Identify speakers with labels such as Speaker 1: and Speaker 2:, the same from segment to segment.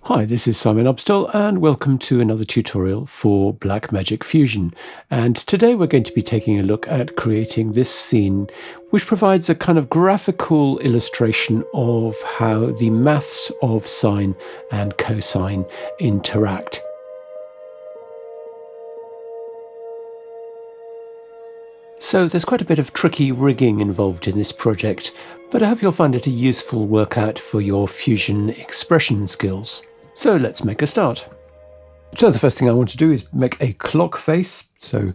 Speaker 1: Hi, this is Simon Upstall and welcome to another tutorial for Blackmagic Fusion. And today we're going to be taking a look at creating this scene which provides a kind of graphical illustration of how the maths of sine and cosine interact. So there's quite a bit of tricky rigging involved in this project, but I hope you'll find it a useful workout for your Fusion expression skills. So let's make a start. So the first thing I want to do is make a clock face. So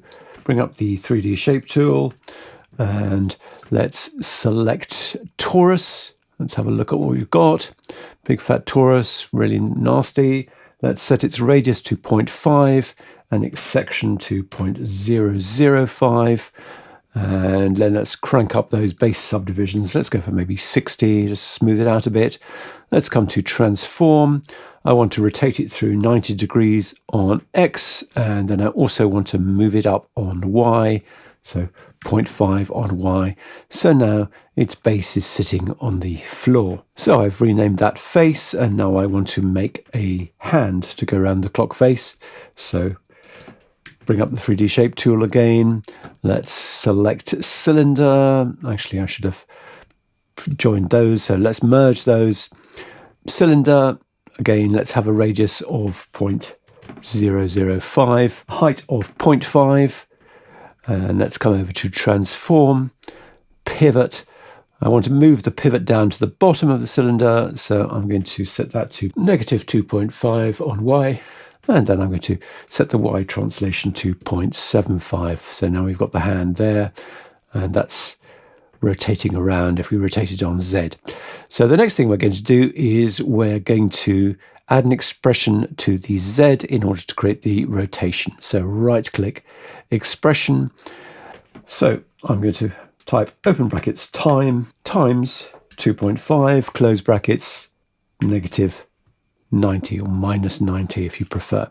Speaker 1: bring up the 3D shape tool and let's select torus. Let's have a look at what we've got. Big fat torus, really nasty. Let's set its radius to 0.5 and its section to 0.005. And then let's crank up those base subdivisions. Let's go for maybe 60, just smooth it out a bit. Let's come to transform. I want to rotate it through 90 degrees on X, and then I also want to move it up on Y, so 0.5 on Y. So now its base is sitting on the floor. So I've renamed that face, and now I want to make a hand to go around the clock face. So bring up the 3D shape tool again. Let's select cylinder. Actually, I should have joined those, so let's merge those. Cylinder. Again, let's have a radius of 0.005, height of 0.5, and let's come over to transform, pivot. I want to move the pivot down to the bottom of the cylinder, so I'm going to set that to negative 2.5 on Y, and then I'm going to set the Y translation to 0.75. So now we've got the hand there, and that's rotating around if we rotate it on Z. So the next thing we're going to do is we're going to add an expression to the Z in order to create the rotation. So right click, expression. So I'm going to type open brackets time times 2.5, close brackets, negative 90 or minus 90 if you prefer.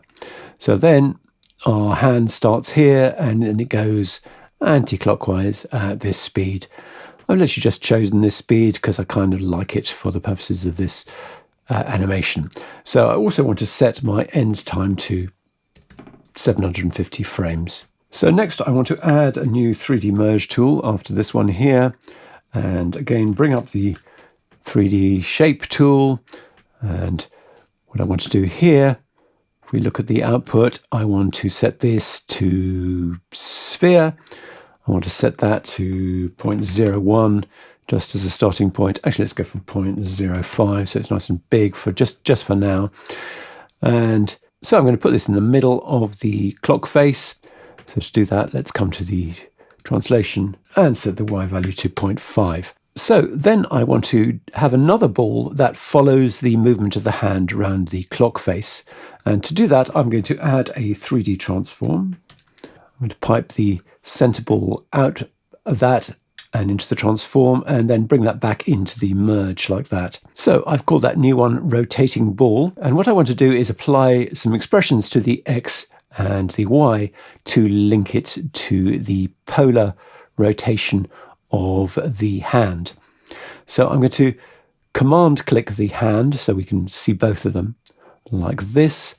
Speaker 1: So then our hand starts here and then it goes anti-clockwise at this speed. I've literally just chosen this speed because I kind of like it for the purposes of this animation. So I also want to set my end time to 750 frames. So next I want to add a new 3D merge tool after this one here. And again, bring up the 3D shape tool. And what I want to do here, if we look at the output, I want to set this to sphere. I want to set that to 0.01 just as a starting point. Actually, let's go for 0.05 so it's nice and big for just for now. And so I'm going to put this in the middle of the clock face. So to do that, let's come to the translation and set the Y value to 0.5. So then I want to have another ball that follows the movement of the hand around the clock face. And to do that, I'm going to add a 3D transform. I'm going to pipe the center ball out of that and into the transform and then bring that back into the merge like that. So I've called that new one rotating ball. And what I want to do is apply some expressions to the X and the Y to link it to the polar rotation of the hand. So I'm going to command click the hand so we can see both of them like this.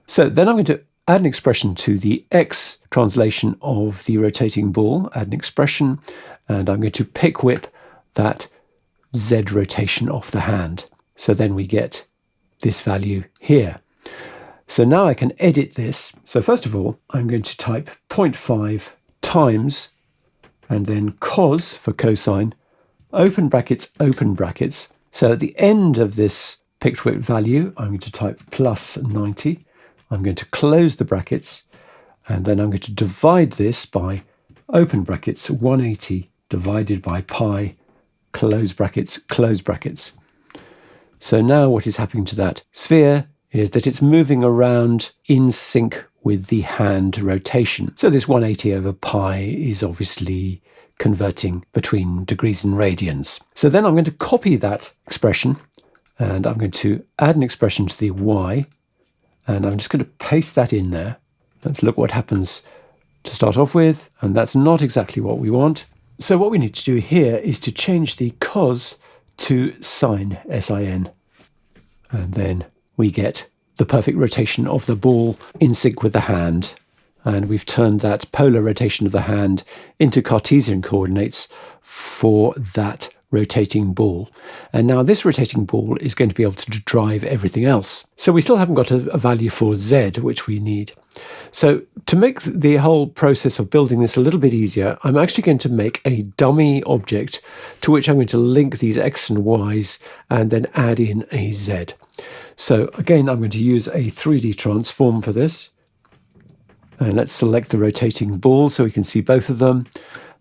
Speaker 1: So then I'm going to add an expression to the X translation of the rotating ball, add an expression, and I'm going to pick whip that Z rotation off the hand. So then we get this value here. So now I can edit this. So first of all, I'm going to type 0.5 times, and then cos for cosine, open brackets, open brackets. So at the end of this picked whip value, I'm going to type plus 90. I'm going to close the brackets, and then I'm going to divide this by open brackets 180 divided by pi, close brackets, close brackets. So now what is happening to that sphere is that it's moving around in sync with the hand rotation. So this 180 over pi is obviously converting between degrees and radians. So then I'm going to copy that expression, and I'm going to add an expression to the Y, and I'm just going to paste that in there. Let's look what happens to start off with, and that's not exactly what we want. So what we need to do here is to change the cos to sine, S-I-N, and then we get the perfect rotation of the ball in sync with the hand. And we've turned that polar rotation of the hand into Cartesian coordinates for that rotating ball. And now this rotating ball is going to be able to drive everything else. So we still haven't got a value for Z, which we need. So to make the whole process of building this a little bit easier, I'm actually going to make a dummy object to which I'm going to link these X and Y's and then add in a Z. So again, I'm going to use a 3D transform for this. And let's select the rotating ball so we can see both of them.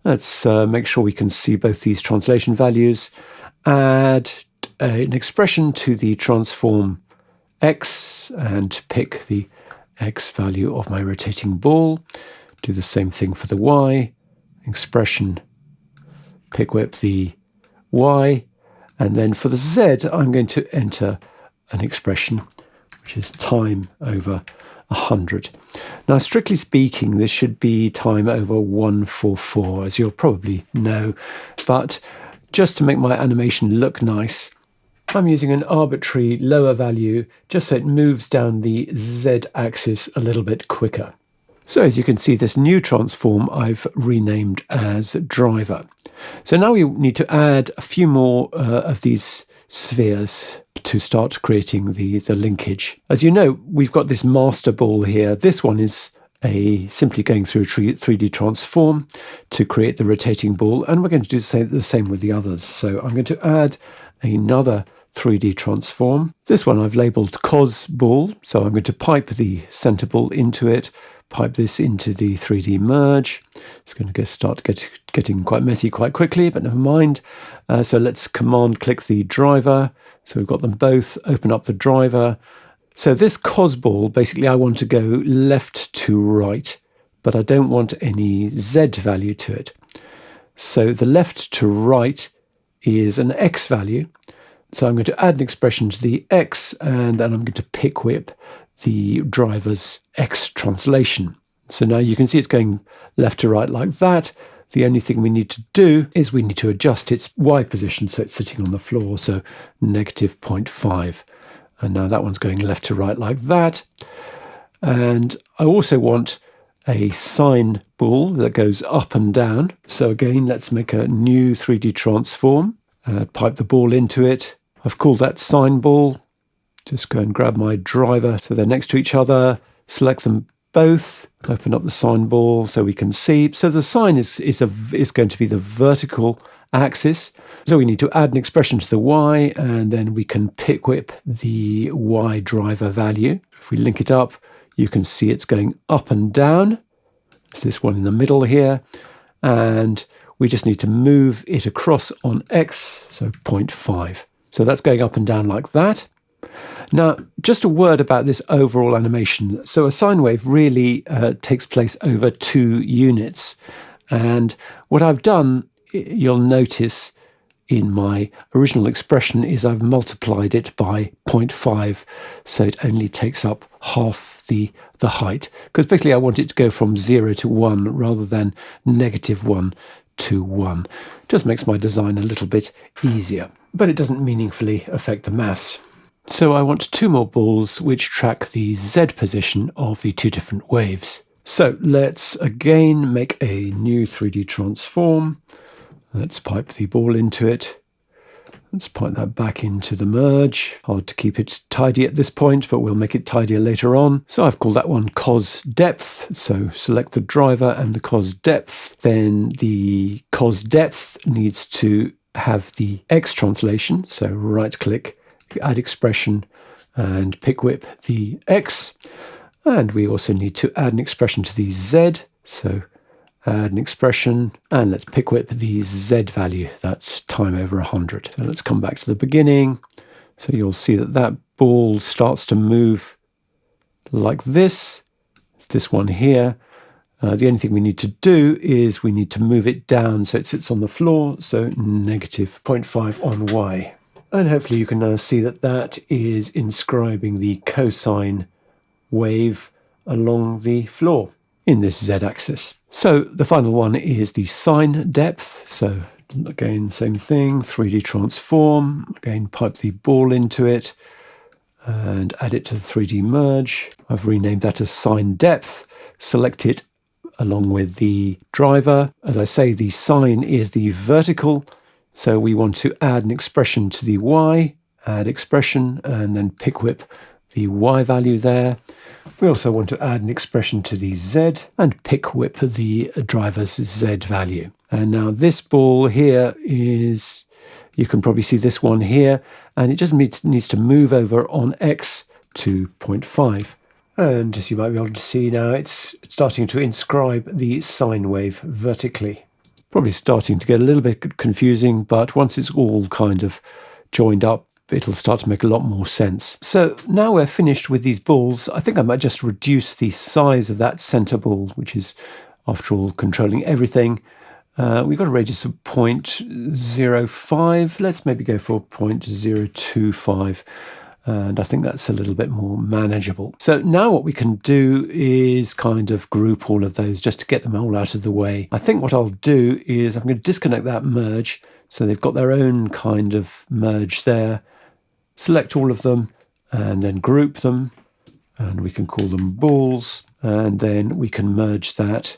Speaker 1: Let's make sure we can see both these translation values. Add an expression to the transform X and pick the X value of my rotating ball. Do the same thing for the Y. Expression, pick whip the Y. And then for the Z, I'm going to enter an expression, which is time over 100. Now, strictly speaking, this should be time over 144, as you'll probably know. But just to make my animation look nice, I'm using an arbitrary lower value just so it moves down the Z-axis a little bit quicker. So as you can see, this new transform I've renamed as driver. So now we need to add a few more of these spheres to start creating the linkage. As you know, we've got this master ball here. This one is simply going through a 3D transform to create the rotating ball, and we're going to do the same with the others. So I'm going to add another 3D transform. This one I've labeled cos ball, so I'm going to pipe the center ball into it, pipe this into the 3D merge. It's going to start getting quite messy quite quickly, but never mind. So let's command click the driver. So we've got them both, open up the driver. So this cos ball, basically I want to go left to right, but I don't want any Z value to it. So the left to right is an X value. So I'm going to add an expression to the X, and then I'm going to pick whip the driver's X translation. So now you can see it's going left to right like that. The only thing we need to do is we need to adjust its Y position so it's sitting on the floor, so negative 0.5. And now that one's going left to right like that. And I also want a sine ball that goes up and down. So again, let's make a new 3D transform, pipe the ball into it. I've called that sine ball. Just go and grab my driver so they're next to each other, select them both, open up the sine ball so we can see. So the sine is going to be the vertical axis. So we need to add an expression to the Y, and then we can pick whip the Y driver value. If we link it up, you can see it's going up and down. It's this one in the middle here. And we just need to move it across on X, so 0.5. So that's going up and down like that. Now, just a word about this overall animation. So a sine wave really takes place over 2 units. And what I've done, you'll notice in my original expression, is I've multiplied it by 0.5. So it only takes up half the height. Because basically I want it to go from 0 to 1 rather than negative 1 to 1. Just makes my design a little bit easier. But it doesn't meaningfully affect the maths. So I want 2 more balls which track the Z position of the 2 different waves. So let's again make a new 3D transform. Let's pipe the ball into it. Let's pipe that back into the merge. Hard to keep it tidy at this point, but we'll make it tidier later on. So I've called that one cos depth. So select the driver and the cos depth. Then the cos depth needs to have the X translation. So right click, add expression and pick whip the X. And we also need to add an expression to the Z. So add an expression and let's pick whip the Z value. That's time over 100. So let's come back to the beginning. So you'll see that that ball starts to move like this. It's this one here. The only thing we need to do is we need to move it down so it sits on the floor. So negative 0.5 on Y. And hopefully you can now see that that is inscribing the cosine wave along the floor in this Z-axis. So the final one is the sine depth. So again, same thing, 3D transform. Again, pipe the ball into it. and add it to the 3D merge. I've renamed that as sine depth. Select it along with the driver. As I say, the sine is the vertical, so we want to add an expression to the y, add expression, and then pick whip the y value there. We also want to add an expression to the z and pick whip the driver's z value. And now this ball here is, you can probably see this one here, and it just needs to move over on x to 0.5. And as you might be able to see now, it's starting to inscribe the sine wave vertically. Probably starting to get a little bit confusing, but once it's all kind of joined up, it'll start to make a lot more sense. So now we're finished with these balls. I think I might just reduce the size of that center ball, which is, after all, controlling everything. We've got a radius of 0.05. Let's maybe go for 0.025. And I think that's a little bit more manageable. So now what we can do is kind of group all of those just to get them all out of the way. I think what I'll do is I'm going to disconnect that merge. So they've got their own kind of merge there. Select all of them and then group them. And we can call them balls. And then we can merge that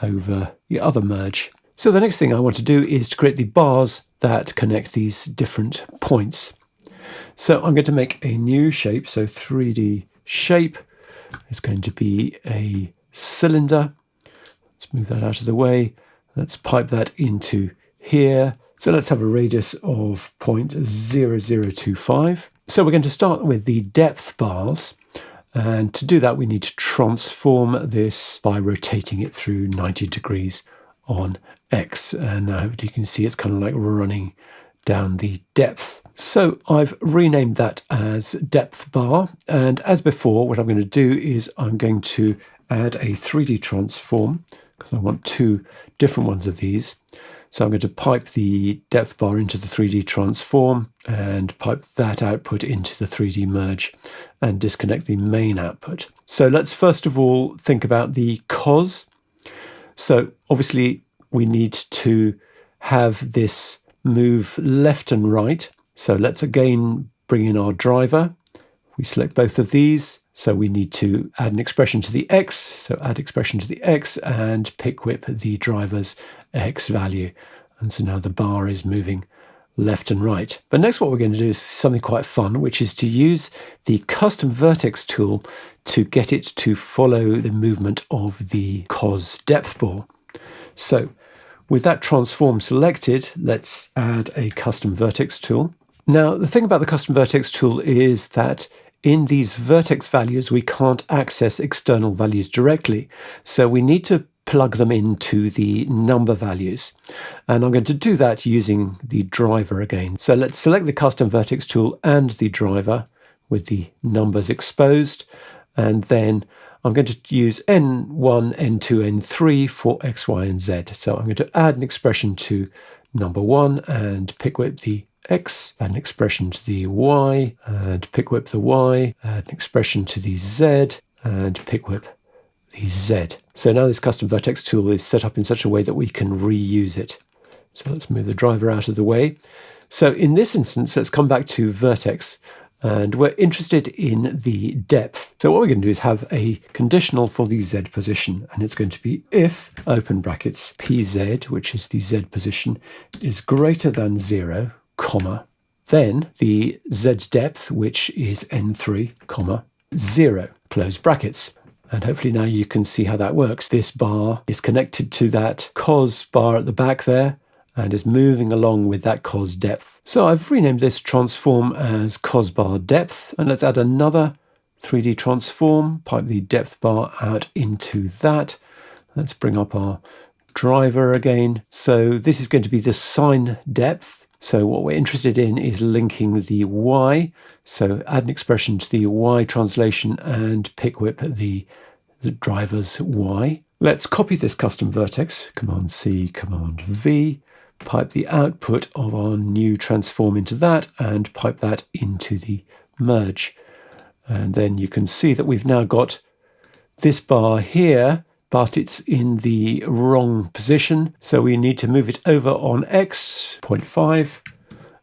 Speaker 1: over the other merge. So the next thing I want to do is to create the bars that connect these different points. So I'm going to make a new shape, so 3D shape. It's going to be a cylinder. Let's move that out of the way. Let's pipe that into here. So let's have a radius of 0.0025. So we're going to start with the depth bars. And to do that, we need to transform this by rotating it through 90 degrees on X. And now you can see it's kind of like running down the depth. So I've renamed that as depth bar. And as before, what I'm going to do is I'm going to add a 3D transform because I want two different ones of these. So I'm going to pipe the depth bar into the 3D transform and pipe that output into the 3D merge and disconnect the main output. So let's first of all think about the cos. So obviously we need to have this move left and right. So let's again bring in our driver. We select both of these. So we need to add an expression to the x. So add expression to the x and pick whip the driver's x value. And so now the bar is moving left and right. But next what we're going to do is something quite fun, which is to use the custom vertex tool to get it to follow the movement of the cos depth ball. So with that transform selected, let's add a custom vertex tool. Now, the thing about the custom vertex tool is that in these vertex values, we can't access external values directly. So we need to plug them into the number values. And I'm going to do that using the driver again. So let's select the custom vertex tool and the driver with the numbers exposed. And then I'm going to use N1, N2, N3 for X, Y, and Z. So I'm going to add an expression to number 1 and pick whip the X, add an expression to the Y, and pick whip the Y, add an expression to the Z, and pick whip the Z. So now this custom vertex tool is set up in such a way that we can reuse it. So let's move the driver out of the way. So in this instance, let's come back to vertex. And we're interested in the depth. So what we're going to do is have a conditional for the Z position. And it's going to be if, open brackets, PZ, which is the Z position, is greater than 0, comma, then the Z depth, which is N3, comma, 0, close brackets. And hopefully now you can see how that works. This bar is connected to that cos bar at the back there, and is moving along with that cos depth. So I've renamed this transform as cos bar depth, and let's add another 3D transform, pipe the depth bar out into that. Let's bring up our driver again. So this is going to be the sine depth. So what we're interested in is linking the y. So add an expression to the y translation and pick whip the driver's y. Let's copy this custom vertex, Command C, Command V, pipe the output of our new transform into that and pipe that into the merge. And then you can see that we've now got this bar here, but it's in the wrong position. So we need to move it over on X, 0.5,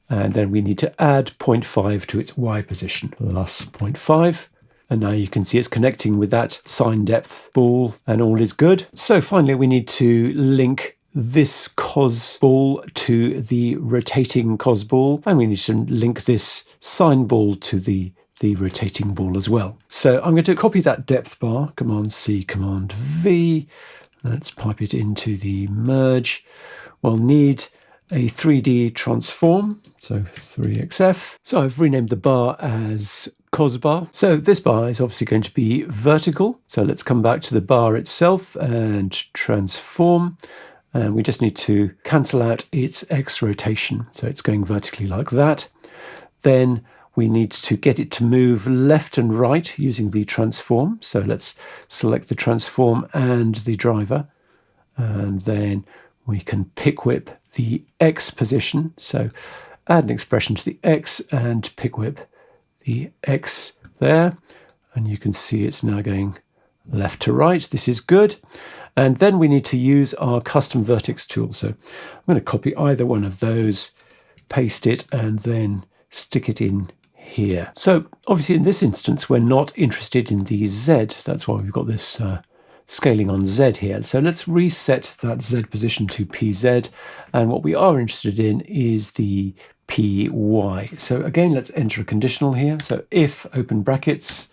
Speaker 1: And then we need to add 0.5 to its Y position, plus 0.5. And now you can see it's connecting with that sine depth ball and all is good. So finally, we need to link this cos ball to the rotating cos ball. And we need to link this sine ball to the rotating ball as well. So I'm going to copy that depth bar, Command C, Command V. Let's pipe it into the merge. We'll need a 3D transform, so 3xf. So I've renamed the bar as cos bar. So this bar is obviously going to be vertical. So let's come back to the bar itself and transform. And we just need to cancel out its x rotation. So it's going vertically like that. Then we need to get it to move left and right using the transform. So let's select the transform and the driver. And then we can pick whip the x position. So add an expression to the x and pick whip the x there. And you can see it's now going left to right. This is good. And then we need to use our custom vertex tool. So I'm going to copy either one of those, paste it, and then stick it in here. So obviously in this instance, we're not interested in the Z. That's why we've got this scaling on Z here. So let's reset that Z position to PZ. And what we are interested in is the PY. So again, let's enter a conditional here. So if, open brackets,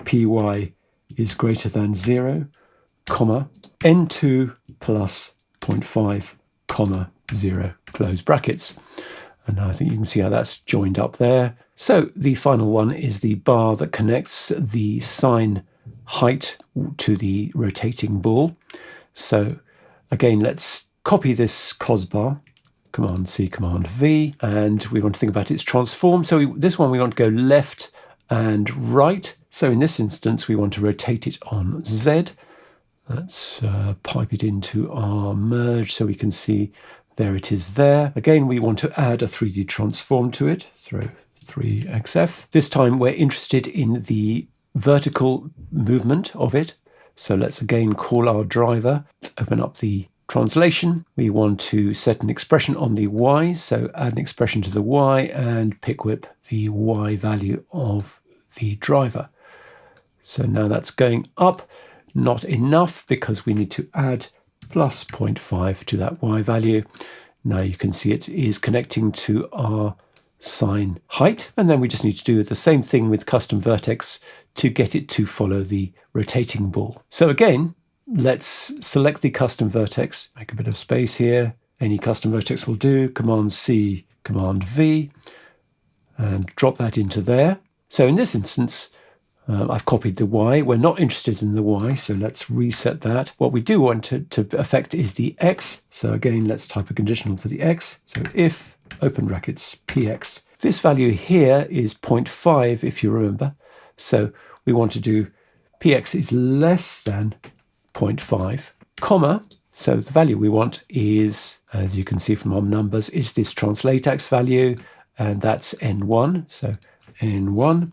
Speaker 1: PY is greater than 0, comma, N2 plus 0.5, comma, 0, close brackets. And I think you can see how that's joined up there. So the final one is the bar that connects the sine height to the rotating ball. So again, let's copy this cos bar, Command C, Command V, and we want to think about its transform. So this one we want to go left and right. So in this instance, we want to rotate it on Z. Let's pipe it into our merge so we can see there it is there. Again, we want to add a 3D transform to it through 3xf. This time we're interested in the vertical movement of it. So let's again call our driver. Let's open up the translation. We want to set an expression on the y. So add an expression to the y and pick whip the y value of the driver. So now that's going up. Not enough because we need to add plus 0.5 to that y value. Now you can see it is connecting to our sine height. And then we just need to do the same thing with custom vertex to get it to follow the rotating ball. So again, let's select the custom vertex, make a bit of space here. Any custom vertex will do. Command C, Command V, and drop that into there. So in this instance, I've copied the y. We're not interested in the y, so let's reset that. What we do want to affect is the x. So again, let's type a conditional for the x. So if, open brackets, px. This value here is 0.5, if you remember. So we want to do px is less than 0.5, comma. So the value we want is, as you can see from our numbers, is this translate x value, and that's n1. So n1,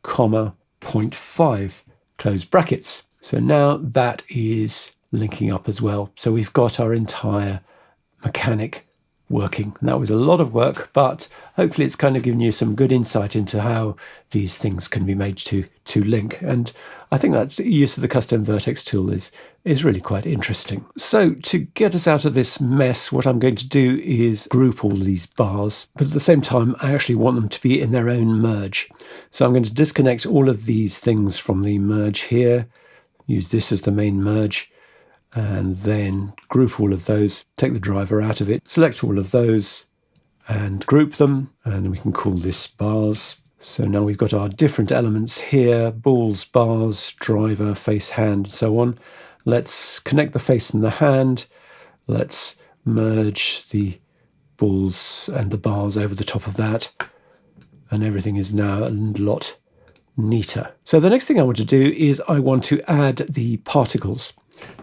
Speaker 1: comma, 0.5, close brackets. So now that is linking up as well. So we've got our entire mechanic working. And that was a lot of work, but hopefully it's kind of given you some good insight into how these things can be made to link. And I think that use of the custom vertex tool is really quite interesting. So to get us out of this mess, what I'm going to do is group all these bars, but at the same time, I actually want them to be in their own merge. So I'm going to disconnect all of these things from the merge here, use this as the main merge, and then group all of those, take the driver out of it, select all of those and group them, and we can call this bars. So now we've got our different elements here, balls, bars, driver, face, hand, and so on. Let's connect the face and the hand. Let's merge the balls and the bars over the top of that. And everything is now a lot neater. So the next thing I want to do is I want to add the particles.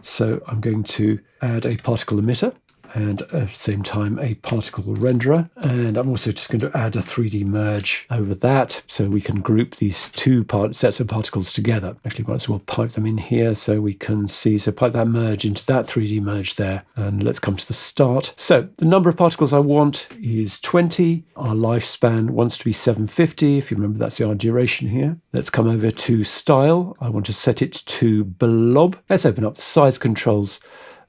Speaker 1: So I'm going to add a particle emitter, and at the same time a particle renderer. And I'm also just going to add a 3D merge over that so we can group these two sets of particles together. Actually, might as well pipe them in here so we can see. So pipe that merge into that 3D merge there. And let's come to the start. So the number of particles I want is 20. Our lifespan wants to be 750. If you remember, that's our duration here. Let's come over to style. I want to set it to blob. Let's open up the size controls.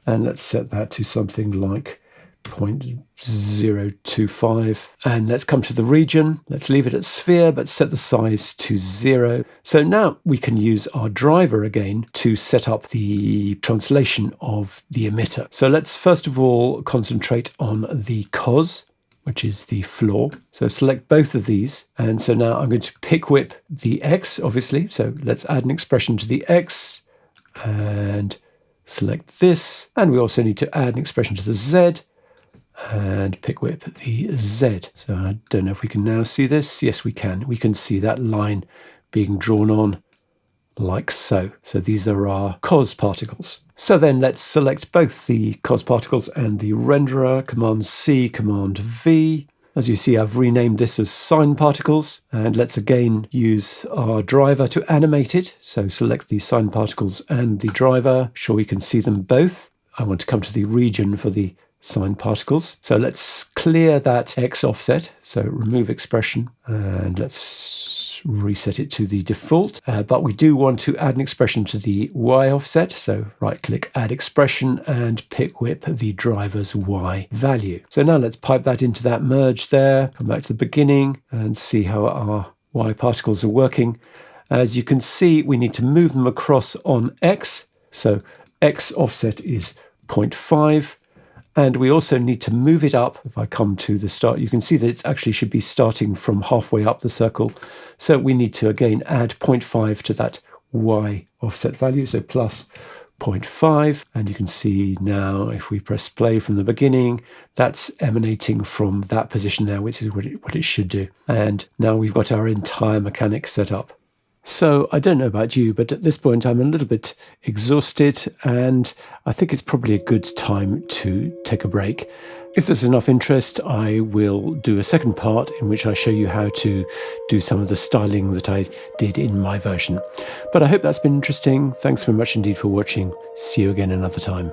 Speaker 1: And let's set that to something like 0.025. And let's come to the region. Let's leave it at sphere, but set the size to 0. So now we can use our driver again to set up the translation of the emitter. So let's first of all concentrate on the cos, which is the floor. So select both of these. And so now I'm going to pick whip the x, obviously. So let's add an expression to the x and select this, and we also need to add an expression to the z and pick whip the z. So I don't know if we can now see this. Yes, we can. We can see that line being drawn on like so. So these are our cos particles. So then let's select both the cos particles and the renderer, Command C, Command V. As you see, I've renamed this as sine particles, and let's again use our driver to animate it. So select the sine particles and the driver. Sure we can see them both. I want to come to the region for the sine particles. So let's clear that x offset. So remove expression, and let's reset it to the default. But we do want to add an expression to the y offset. So right click, add expression, and pick whip the driver's y value. So now let's pipe that into that merge there, come back to the beginning and see how our y particles are working. As you can see, we need to move them across on x. So x offset is 0.5. And we also need to move it up. If I come to the start, you can see that it actually should be starting from halfway up the circle. So we need to again add 0.5 to that y offset value, so plus 0.5. And you can see now if we press play from the beginning, that's emanating from that position there, which is what it should do. And now we've got our entire mechanic set up. So I don't know about you, but at this point I'm a little bit exhausted, and I think it's probably a good time to take a break. If there's enough interest, I will do a second part in which I show you how to do some of the styling that I did in my version. But I hope that's been interesting. Thanks very much indeed for watching. See you again another time.